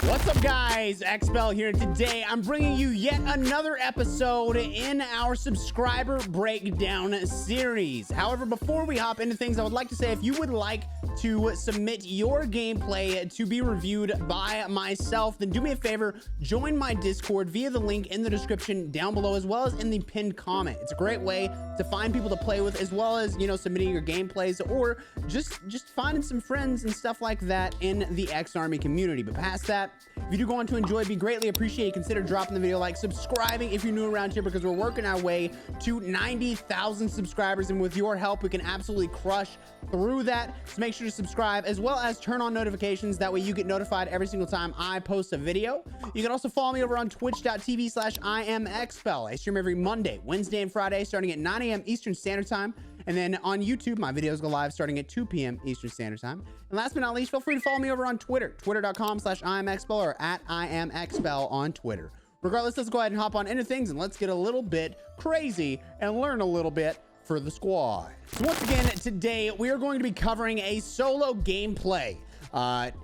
What's up, guys? Expel here, and today I'm bringing you yet another episode in our subscriber breakdown series. However, before we hop into things, I would like to say if you would like to submit your gameplay to be reviewed by myself, then do me a favor, join my Discord via the link in the description down below, as well as in the pinned comment. It's a great way to find people to play with, as well as, you know, submitting your gameplays or just finding some friends and stuff like that in the X Army community. But past that, if you do go on to enjoy, it'd be greatly appreciated. Consider dropping the video like, subscribing if you're new around here, because we're working our way to 90,000 subscribers, and with your help we can absolutely crush through that. So make sure to subscribe, as well as turn on notifications. That way you get notified every single time I post a video. You can also follow me over on twitch.tv/IamXpel. I stream every Monday, Wednesday, and Friday starting at 9 a.m. Eastern Standard Time. And then on YouTube, my videos go live starting at 2 p.m. Eastern Standard Time. And last but not least, feel free to follow me over on Twitter, twitter.com/IamXpel, or @IamXpel on Twitter. Regardless, let's go ahead and hop on into things, and let's get a little bit crazy and learn a little bit for the squad. So once again, today we are going to be covering a solo gameplay.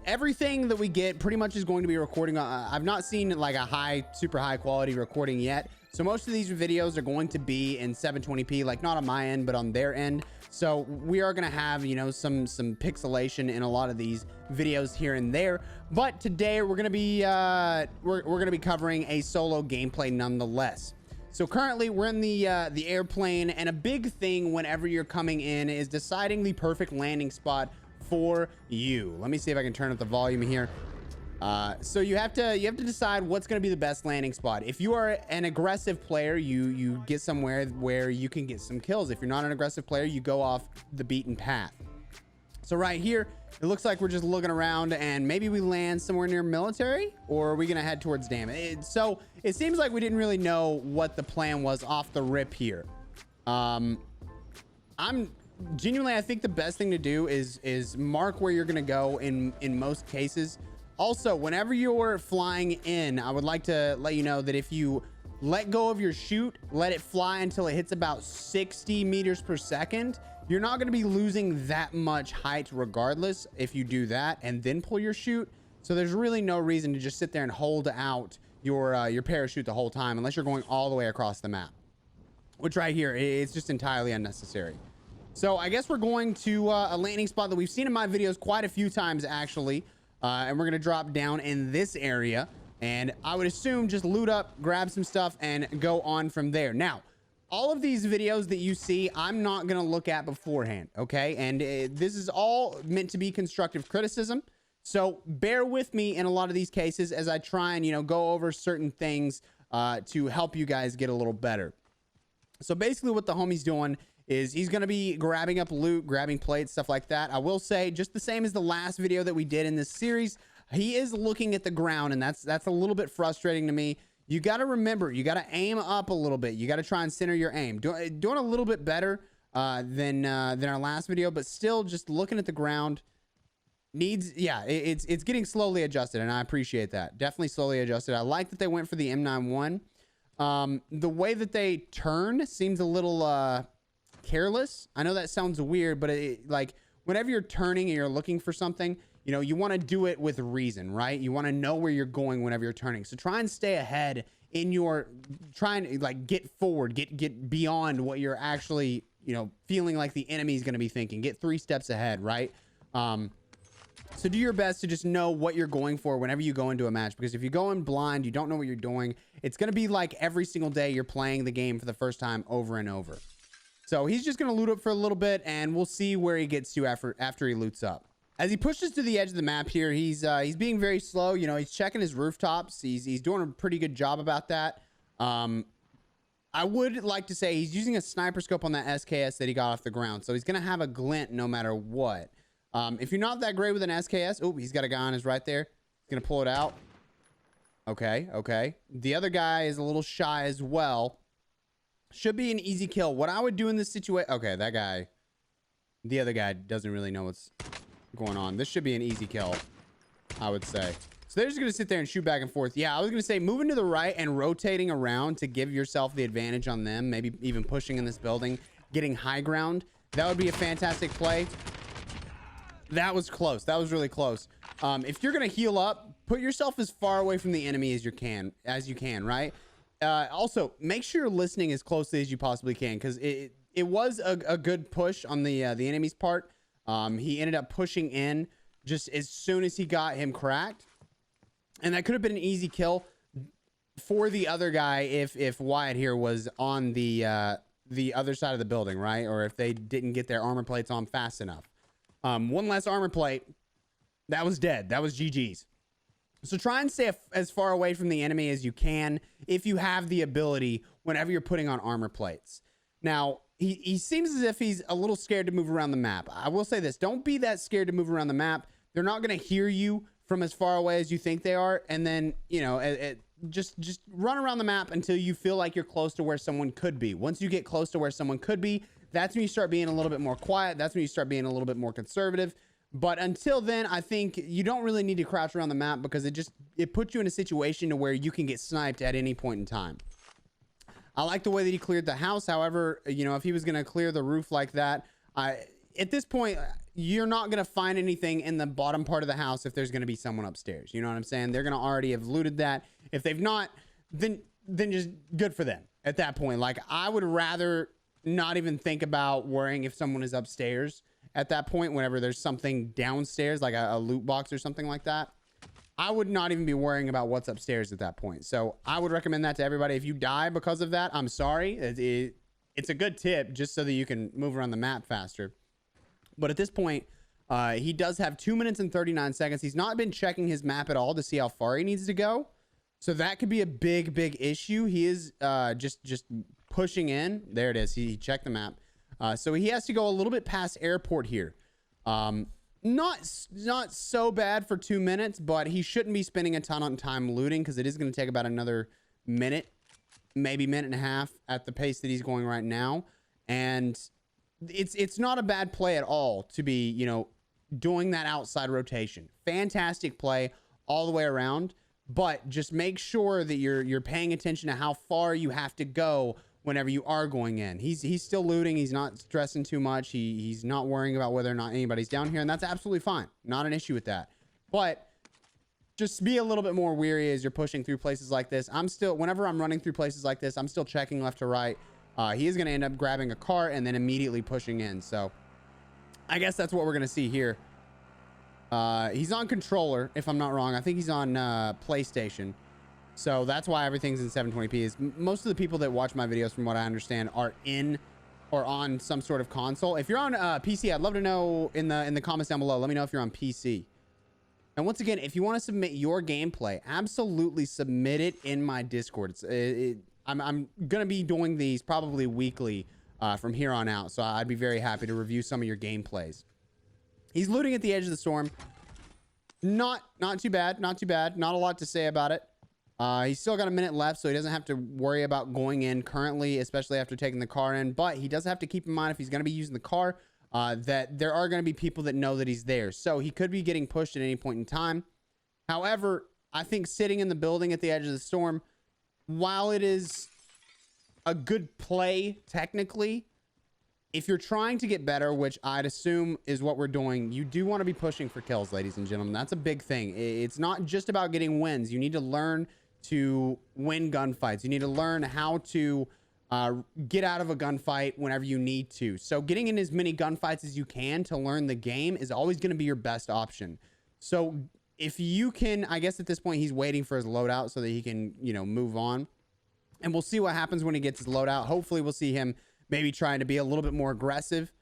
Everything that we get pretty much is going to be recording. I've not seen like a super high quality recording yet. So most of these videos are going to be in 720p, like not on my end, but on their end. So we are going to have, you know, some pixelation in a lot of these videos here and there. But today we're going to be we're going to be covering a solo gameplay nonetheless. So currently we're in the airplane, and a big thing whenever you're coming in is deciding the perfect landing spot for you. Let me see if I can turn up the volume here. So you have to decide what's going to be the best landing spot. If you are an aggressive player, you get somewhere where you can get some kills. If you're not an aggressive player, you go off the beaten path. So right here, it looks like we're just looking around, and maybe we land somewhere near military, or are we going to head towards damage? So it seems like we didn't really know what the plan was off the rip here. Genuinely, I think the best thing to do is mark where you're going to go in most cases. Also, whenever you're flying in, I would like to let you know that if you let go of your chute, let it fly until it hits about 60 meters per second, you're not going to be losing that much height regardless if you do that and then pull your chute. So there's really no reason to just sit there and hold out your parachute the whole time, unless you're going all the way across the map, which right here, it's just entirely unnecessary. So I guess we're going to a landing spot that we've seen in my videos quite a few times, actually. And we're going to drop down in this area, and I would assume just loot up, grab some stuff, and go on from there. Now, all of these videos that you see, I'm not going to look at beforehand, okay? And this is all meant to be constructive criticism. So bear with me in a lot of these cases as I try and, you know, go over certain things to help you guys get a little better. So basically what the homie's doing is he's going to be grabbing up loot, grabbing plates, stuff like that. I will say, just the same as the last video that we did in this series, he is looking at the ground, and that's a little bit frustrating to me. You got to remember, you got to aim up a little bit. You got to try and center your aim. Doing a little bit better than our last video, but still just looking at the ground needs, yeah, it's getting slowly adjusted, and I appreciate that. Definitely slowly adjusted. I like that they went for the M91. The way that they turn seems a little careless. I know that sounds weird, but like whenever you're turning and you're looking for something, you know, you want to do it with reason, right? You want to know where you're going whenever you're turning. So try and stay ahead in your trying to like get forward, get beyond what you're actually, you know, feeling like the enemy is going to be thinking. Get 3 steps ahead, right? So do your best to just know what you're going for whenever you go into a match, because if you go in blind, you don't know what you're doing, it's going to be like every single day you're playing the game for the first time over and over. So he's just going to loot up for a little bit, and we'll see where he gets to after he loots up. As he pushes to the edge of the map here, he's being very slow. You know, he's checking his rooftops. He's doing a pretty good job about that. I would like to say he's using a sniper scope on that SKS that he got off the ground. So he's going to have a glint no matter what. If you're not that great with an SKS, oh, he's got a guy on his right there. He's going to pull it out. Okay, okay. The other guy is a little shy as well. Should be an easy kill. What I would do in this situation... Okay, that guy... The other guy doesn't really know what's going on. This should be an easy kill, I would say. So they're just going to sit there and shoot back and forth. Yeah, I was going to say moving to the right and rotating around to give yourself the advantage on them. Maybe even pushing in this building, getting high ground. That would be a fantastic play. That was close. That was really close. If you're going to heal up, put yourself as far away from the enemy as you can, right? Also, make sure you're listening as closely as you possibly can, because it was a good push on the enemy's part. He ended up pushing in just as soon as he got him cracked, and that could have been an easy kill for the other guy if Wyatt here was on the other side of the building, right? Or if they didn't get their armor plates on fast enough. One less armor plate, that was dead. That was GG's. So try and stay as far away from the enemy as you can if you have the ability whenever you're putting on armor plates. Now, he seems as if he's a little scared to move around the map. I will say this, don't be that scared to move around the map. They're not going to hear you from as far away as you think they are. And then, you know, just run around the map until you feel like you're close to where someone could be. Once you get close to where someone could be, that's when you start being a little bit more quiet. That's when you start being a little bit more conservative. But until then, I think you don't really need to crouch around the map, because it puts you in a situation to where you can get sniped at any point in time. I like the way that he cleared the house. However, you know, if he was going to clear the roof like that, at this point, you're not going to find anything in the bottom part of the house if there's going to be someone upstairs. You know what I'm saying? They're going to already have looted that. If they've not, then just good for them at that point. Like, I would rather not even think about worrying if someone is upstairs at that point. Whenever there's something downstairs, like a loot box or something like that, I would not even be worrying about what's upstairs at that point. So I would recommend that to everybody. If you die because of that, I'm sorry. It's a good tip just so that you can move around the map faster. But at this point, he does have 2 minutes and 39 seconds. He's not been checking his map at all to see how far he needs to go. So that could be a big issue. He is just pushing in. There it is. He checked the map. So he has to go a little bit past airport here. Not so bad for 2 minutes, but he shouldn't be spending a ton of time looting, because it is going to take about another minute, maybe minute and a half at the pace that he's going right now. And it's not a bad play at all to be, you know, doing that outside rotation. Fantastic play all the way around, but just make sure that you're paying attention to how far you have to go whenever you are going in. He's still looting. He's not stressing too much. He's not worrying about whether or not anybody's down here, and that's absolutely fine. Not an issue with that. But just be a little bit more wary as you're pushing through places like this. Whenever I'm running through places like this, I'm still checking left to right. He is going to end up grabbing a cart and then immediately pushing in. So I guess that's what we're going to see here. He's on controller, if I'm not wrong. I think he's on PlayStation. So that's why everything's in 720p. Is most of the people that watch my videos, from what I understand, are in or on some sort of console. If you're on PC, I'd love to know in the comments down below. Let me know if you're on PC. And once again, if you want to submit your gameplay, absolutely submit it in my Discord. I'm gonna be doing these probably weekly from here on out, so I'd be very happy to review some of your gameplays. He's looting at the edge of the storm. Not too bad. Not too bad. Not a lot to say about it. He's still got a minute left, so he doesn't have to worry about going in currently, especially after taking the car in. But he does have to keep in mind, if he's going to be using the car, that there are going to be people that know that he's there. So he could be getting pushed at any point in time. However, I think sitting in the building at the edge of the storm, while it is a good play technically, if you're trying to get better, which I'd assume is what we're doing, you do want to be pushing for kills, ladies and gentlemen. That's a big thing. It's not just about getting wins. You need to learn to win gunfights. You need to learn how to get out of a gunfight whenever you need to. So getting in as many gunfights as you can to learn the game is always going to be your best option. So if you can, I guess at this point he's waiting for his loadout so that he can, you know, move on. And we'll see what happens when he gets his loadout. Hopefully we'll see him maybe trying to be a little bit more aggressive.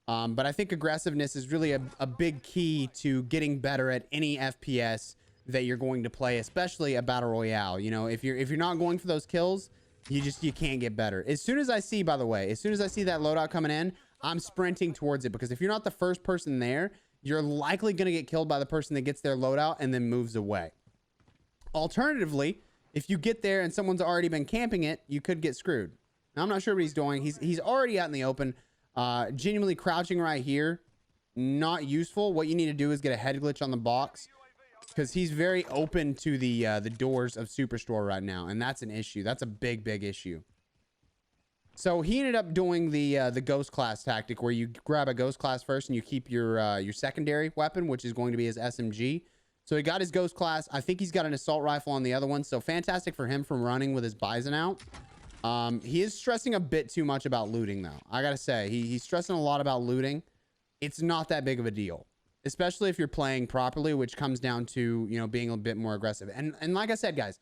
But I think aggressiveness is really a big key to getting better at any FPS that you're going to play, especially a battle royale. You know, if you're not going for those kills, you can't get better. As soon as I see, by the way, as soon as I see that loadout coming in, I'm sprinting towards it, because if you're not the first person there, you're likely going to get killed by the person that gets their loadout and then moves away. Alternatively, if you get there and someone's already been camping it, you could get screwed. Now, I'm not sure what he's doing. He's already out in the open, genuinely crouching right here. Not useful. What you need to do is get a head glitch on the box, because he's very open to the doors of Superstore right now, and that's an issue. That's a big issue. So he ended up doing the ghost class tactic, where you grab a ghost class first and you keep your secondary weapon, which is going to be his SMG. So he got his ghost class. I think he's got an assault rifle on the other one. So fantastic for him from running with his Bison out. He is stressing a bit too much about looting, though. I gotta say, he's stressing a lot about looting. It's not that big of a deal, especially if you're playing properly, which comes down to, you know, being a bit more aggressive. And like I said, guys,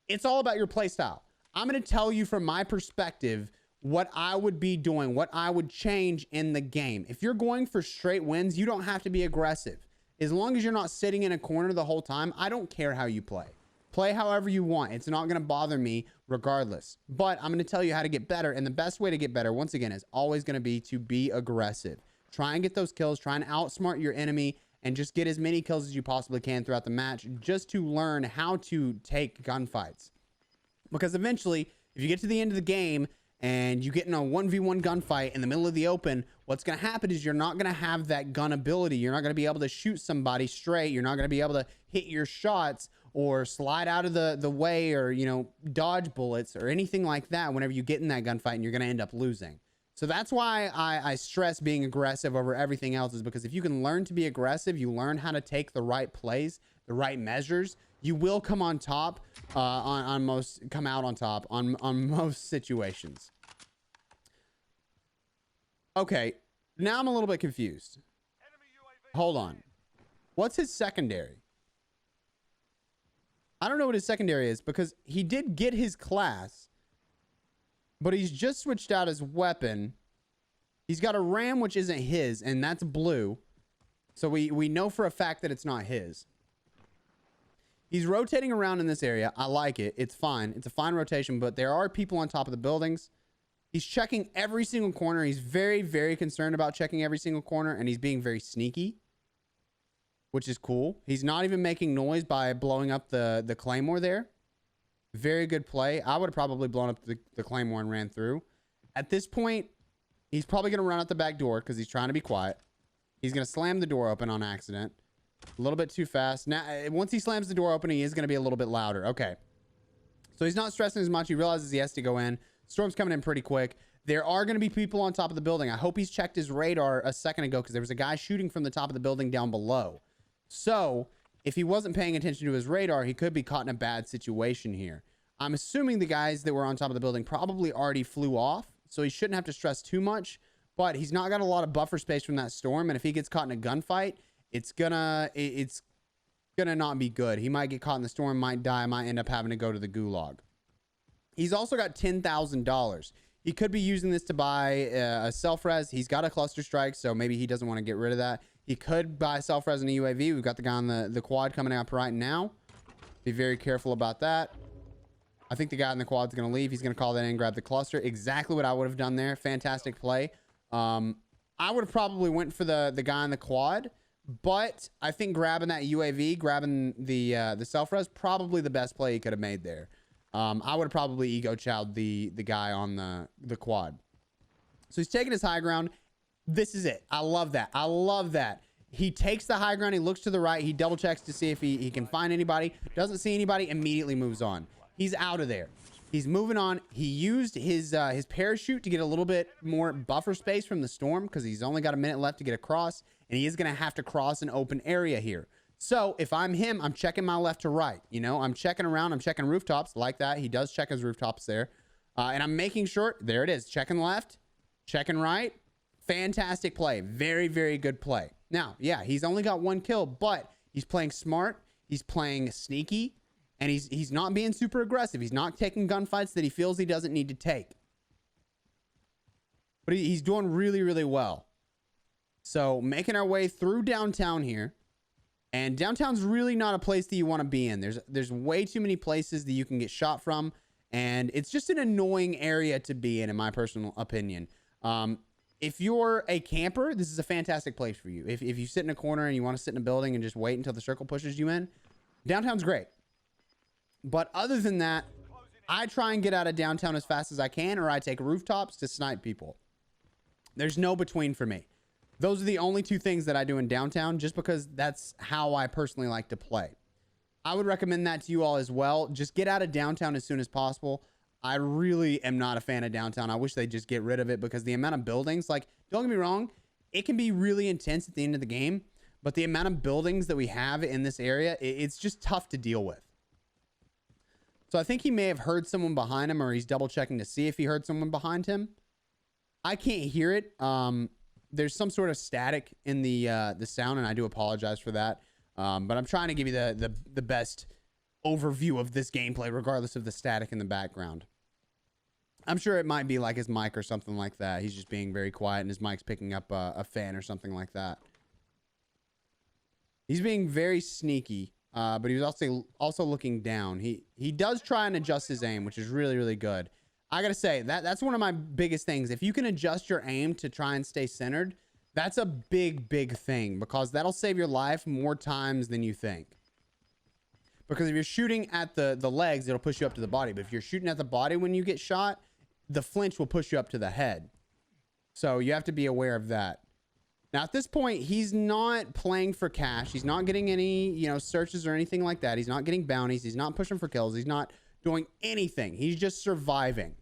it's all about your play style. I'm going to tell you from my perspective what I would be doing, what I would change in the game. If you're going for straight wins, you don't have to be aggressive. As long as you're not sitting in a corner the whole time, I don't care how you play. Play however you want. It's not going to bother me regardless. But I'm going to tell you how to get better. And the best way to get better, once again, is always going to be to be aggressive. Try and get those kills. Try and outsmart your enemy and just get as many kills as you possibly can throughout the match, just to learn how to take gunfights. Because eventually, if you get to the end of the game and you get in a 1v1 gunfight in the middle of the open, what's going to happen is you're not going to have that gun ability. You're not going to be able to shoot somebody straight. You're not going to be able to hit your shots or slide out of the way, or, you know, dodge bullets or anything like that whenever you get in that gunfight, and you're going to end up losing. So that's why I stress being aggressive over everything else, is because if you can learn to be aggressive, you learn how to take the right plays, the right measures, you will come on top on most situations. Okay, now I'm a little bit confused. Hold on. What's his secondary? I don't know what his secondary is, because he did get his class, but he's just switched out his weapon. He's got a ram, which isn't his, and that's blue. So we know for a fact that it's not his. He's rotating around in this area. I like it. It's fine. It's a fine rotation, but there are people on top of the buildings. He's checking every single corner. He's very, very concerned about checking every single corner, and he's being very sneaky, which is cool. He's not even making noise by blowing up the Claymore there. Very good play. I would have probably blown up the Claymore and ran through. At this point, he's probably going to run out the back door because he's trying to be quiet. He's going to slam the door open on accident. A little bit too fast. Now, once he slams the door open, he is going to be a little bit louder. Okay. So he's not stressing as much. He realizes he has to go in. Storm's coming in pretty quick. There are going to be people on top of the building. I hope he's checked his radar a second ago, because there was a guy shooting from the top of the building down below. So if he wasn't paying attention to his radar, he could be caught in a bad situation here. I'm assuming the guys that were on top of the building probably already flew off, so he shouldn't have to stress too much, but he's not got a lot of buffer space from that storm. And if he gets caught in a gunfight, it's gonna not be good. He might get caught in the storm, might die, might end up having to go to the gulag. He's also got $10,000. He could be using this to buy a self-res. He's got a cluster strike, so maybe he doesn't want to get rid of that. He could buy self-res and a UAV. We've got the guy on the quad coming up right now. Be very careful about that. I think the guy in the quad's going to leave. He's going to call that in, grab the cluster. Exactly what I would have done there. Fantastic play. I would have probably went for the guy on the quad, but I think grabbing that UAV, grabbing the self-res, probably the best play he could have made there. I would have probably ego chowed the guy on the quad. So he's taking his high ground. This is it. I love that. I love that. He takes the high ground. He looks to the right. He double checks to see if he can find anybody. Doesn't see anybody. Immediately moves on. He's out of there. He's moving on. He used his parachute to get a little bit more buffer space from the storm, because he's only got a minute left to get across, and he is going to have to cross an open area here. So if I'm him, I'm checking my left to right. You know, I'm checking around. I'm checking rooftops like that. He does check his rooftops there. And I'm making sure. There it is. Checking left. Checking right. Fantastic play. Very, very good play. Now, yeah, he's only got one kill, but he's playing smart. He's playing sneaky. And he's not being super aggressive. He's not taking gunfights that he feels he doesn't need to take. But he's doing really, really well. So making our way through downtown here. And downtown's really not a place that you want to be in. There's way too many places that you can get shot from. And it's just an annoying area to be in my personal opinion. If you're a camper, this is a fantastic place for you. If you sit in a corner and you want to sit in a building and just wait until the circle pushes you in, downtown's great. But other than that, I try and get out of downtown as fast as I can, or I take rooftops to snipe people. There's no between for me. Those are the only two things that I do in downtown, just because that's how I personally like to play. I would recommend that to you all as well. Just get out of downtown as soon as possible. I really am not a fan of downtown. I wish they'd just get rid of it, because the amount of buildings, like, don't get me wrong, it can be really intense at the end of the game. but the amount of buildings that we have in this area, it's just tough to deal with. So I think he may have heard someone behind him, or he's double checking to see if he heard someone behind him. I can't hear it. There's some sort of static in the sound, and I do apologize for that. But I'm trying to give you the best overview of this gameplay, regardless of the static in the background. I'm sure it might be like his mic or something like that. He's just being very quiet, and his mic's picking up a fan or something like that. He's being very sneaky, but he was also looking down. He does try and adjust his aim, which is really, really good. I gotta say, that's one of my biggest things. If you can adjust your aim to try and stay centered, that's a big, big thing, because that'll save your life more times than you think. Because if you're shooting at the legs, it'll push you up to the body. But if you're shooting at the body when you get shot, the flinch will push you up to the head. So you have to be aware of that. Now, at this point, he's not playing for cash. He's not getting any, searches or anything like that. He's not getting bounties. He's not pushing for kills. He's not doing anything. He's just surviving.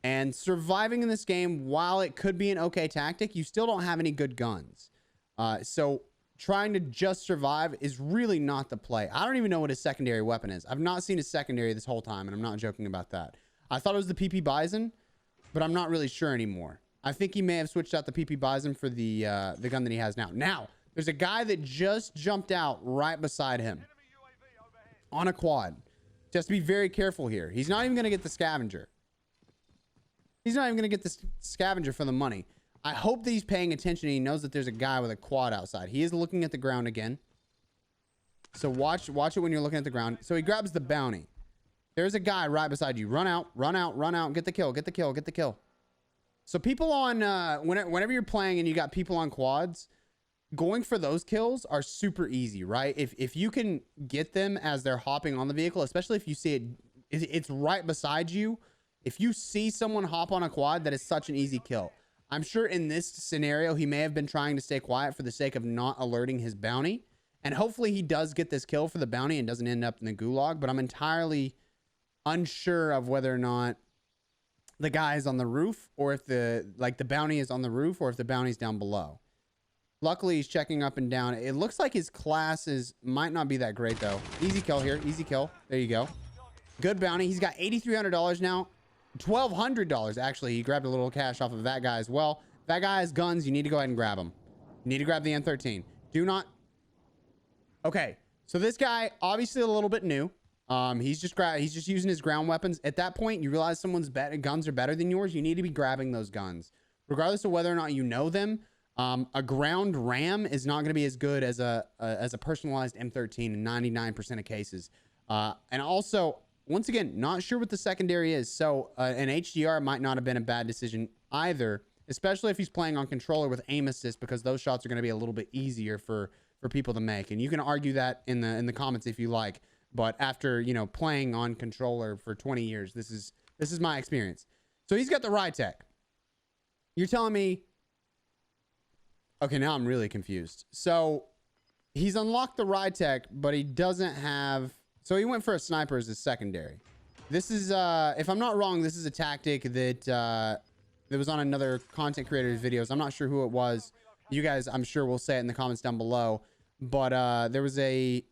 And surviving in this game, while it could be an okay tactic, you still don't have any good guns. So trying to just survive is really not the play. I don't even know what his secondary weapon is. I've not seen his secondary this whole time, and I'm not joking about that. I thought it was the PP Bison, but I'm not really sure anymore. I think he may have switched out the PP Bison for the gun that he has now. Now, there's a guy that just jumped out right beside him on a quad. Just be very careful here. He's not even going to get the scavenger. He's not even going to get the scavenger for the money. I hope that he's paying attention and he knows that there's a guy with a quad outside. He is looking at the ground again. So watch it when you're looking at the ground. So he grabs the bounty. There's a guy right beside you. Run out, run out, run out. Get the kill, get the kill, get the kill. So people on, whenever you're playing and you got people on quads, going for those kills are super easy, right? If you can get them as they're hopping on the vehicle, especially if you see it's right beside you. If you see someone hop on a quad, that is such an easy kill. I'm sure in this scenario, he may have been trying to stay quiet for the sake of not alerting his bounty. And hopefully he does get this kill for the bounty and doesn't end up in the gulag. But I'm entirely unsure of whether or not the guy is on the roof, or if the bounty is on the roof, or if the bounty's down below. Luckily, he's checking up and down. It looks like his classes might not be that great, though. Easy kill here. Easy kill. There you go. Good bounty. He's got $8,300 now. $1,200 actually. He grabbed a little cash off of that guy as well. That guy has guns. You need to go ahead and grab him. You need to grab the M13. Do not. Okay, so this guy obviously a little bit new. He's just using his ground weapons. At that point, you realize someone's guns are better than yours. You need to be grabbing those guns, regardless of whether or not you know them. A ground ram is not going to be as good as a personalized M13 in 99% of cases. And also, once again, not sure what the secondary is. So an HDR might not have been a bad decision either, especially if he's playing on controller with aim assist, because those shots are going to be a little bit easier for people to make. And you can argue that in the comments if you like. But after, playing on controller for 20 years, this is my experience. So he's got the Rytec. You're telling me, okay, now I'm really confused. So he's unlocked the Rytec, but he doesn't have, so he went for a sniper as his secondary. This is, if I'm not wrong, this is a tactic that was on another content creator's videos. I'm not sure who it was. You guys, I'm sure will say it in the comments down below. But there was a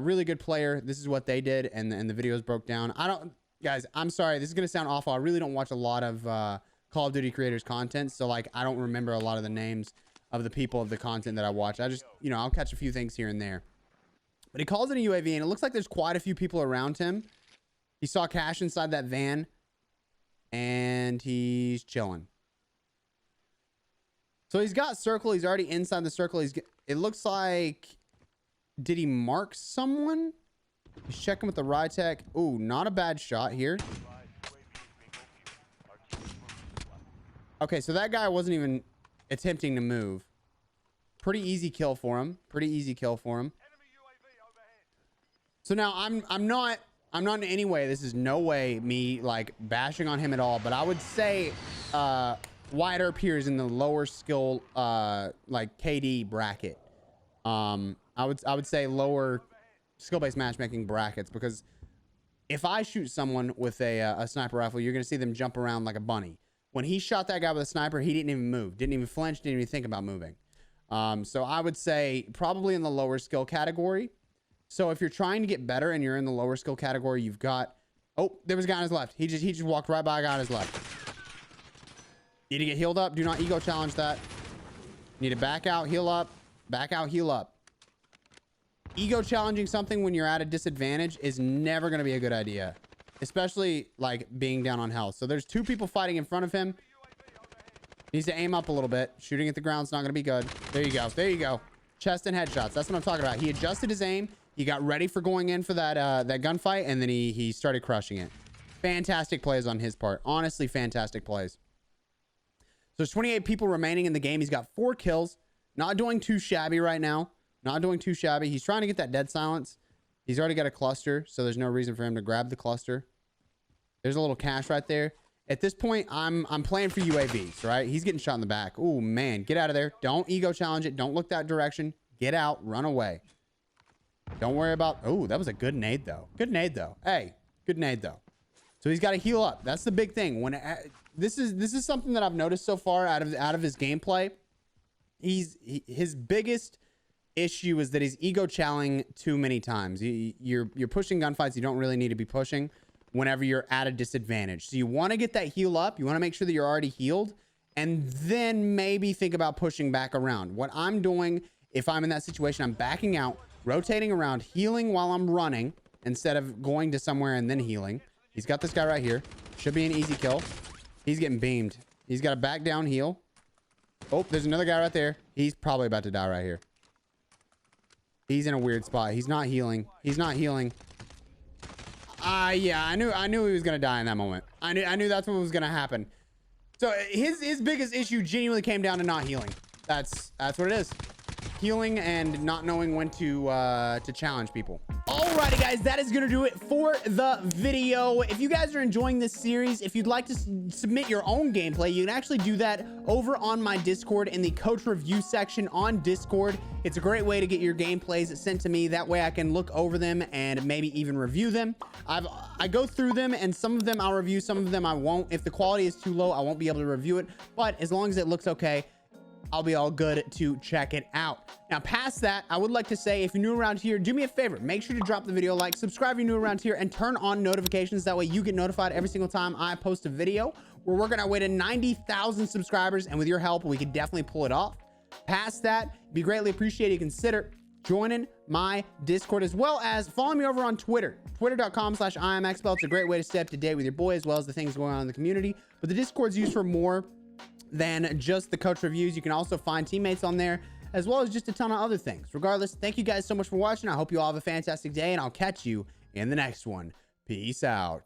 really good player. This is what they did, and the videos broke down. Guys, I'm sorry. This is going to sound awful. I really don't watch a lot of Call of Duty creators content. So I don't remember a lot of the names of the people of the content that I watch. I just, I'll catch a few things here and there. But he calls it a UAV, and it looks like there's quite a few people around him. He saw Cash inside that van, and he's chilling. So he's got circle. He's already inside the circle. It looks like, did he mark someone? He's checking with the Rytec. Ooh, not a bad shot here. Okay, so that guy wasn't even attempting to move. Pretty easy kill for him. So now I'm not in any way, this is no way me bashing on him at all, but I would say Wyatt Earp here is in the lower skill KD bracket. I would say lower skill-based matchmaking brackets, because if I shoot someone with a sniper rifle, you're gonna see them jump around like a bunny. When he shot that guy with a sniper, he didn't even move, didn't even flinch, didn't even think about moving. So I would say probably in the lower skill category. So if you're trying to get better and you're in the lower skill category, you've got, oh, there was a guy on his left. He just walked right by a guy on his left. Need to get healed up. Do not ego challenge that. Need to back out, heal up, back out, heal up. Ego challenging something when you're at a disadvantage is never going to be a good idea, especially like being down on health. So there's 2 people fighting in front of him. Needs to aim up a little bit. Shooting at the ground's not going to be good. There you go. There you go. Chest and headshots. That's what I'm talking about. He adjusted his aim. He got ready for going in for that that gunfight, and then he started crushing it. Fantastic plays on his part. Honestly, fantastic plays. So there's 28 people remaining in the game. He's got 4 kills. Not doing too shabby right now. Not doing too shabby. He's trying to get that dead silence. He's already got a cluster, so there's no reason for him to grab the cluster. There's a little cache right there. At this point, I'm playing for UAVs, right? He's getting shot in the back. Oh, man. Get out of there. Don't ego challenge it. Don't look that direction. Get out. Run away. Don't worry about... Oh, that was a good nade, though. Good nade, though. Hey, good nade, though. So he's got to heal up. That's the big thing. When this is something that I've noticed so far out of his gameplay. His biggest issue is that he's ego challenging too many times. You're pushing gunfights you don't really need to be pushing whenever you're at a disadvantage. So you want to get that heal up. You want to make sure that you're already healed, and then maybe think about pushing back around. What I'm doing, if I'm in that situation, I'm backing out, rotating around, healing while I'm running instead of going to somewhere and then healing. He's got this guy right here. Should be an easy kill. He's getting beamed. He's got a back down heal. Oh, there's another guy right there. He's probably about to die right here. He's in a weird spot. He's not healing. He's not healing. Yeah, I knew he was gonna die in that moment. I knew that's what was gonna happen. So his biggest issue genuinely came down to not healing. That's what it is. Healing and not knowing when to challenge people. Alrighty, guys, that is gonna do it for the video. If you guys are enjoying this series, if you'd like to submit your own gameplay, you can actually do that over on my Discord in the coach review section on Discord. It's a great way to get your gameplays sent to me. That way I can look over them and maybe even review them. I go through them, and some of them I'll review, some of them I won't. If the quality is too low, I won't be able to review it, but as long as it looks okay, I'll be all good to check it out. Now, past that, I would like to say, if you're new around here, do me a favor. Make sure to drop the video a like, subscribe if you're new around here, and turn on notifications. That way you get notified every single time I post a video. We're working our way to 90,000 subscribers, and with your help, we can definitely pull it off. Past that, it'd be greatly appreciated. Consider joining my Discord, as well as follow me over on Twitter. Twitter.com/IamExpel. It's a great way to stay up to date with your boy, as well as the things going on in the community. But the Discord's used for more than just the coach reviews. You can also find teammates on there, as well as just a ton of other things. Regardless, thank you guys so much for watching. I hope you all have a fantastic day, and I'll catch you in the next one. Peace out.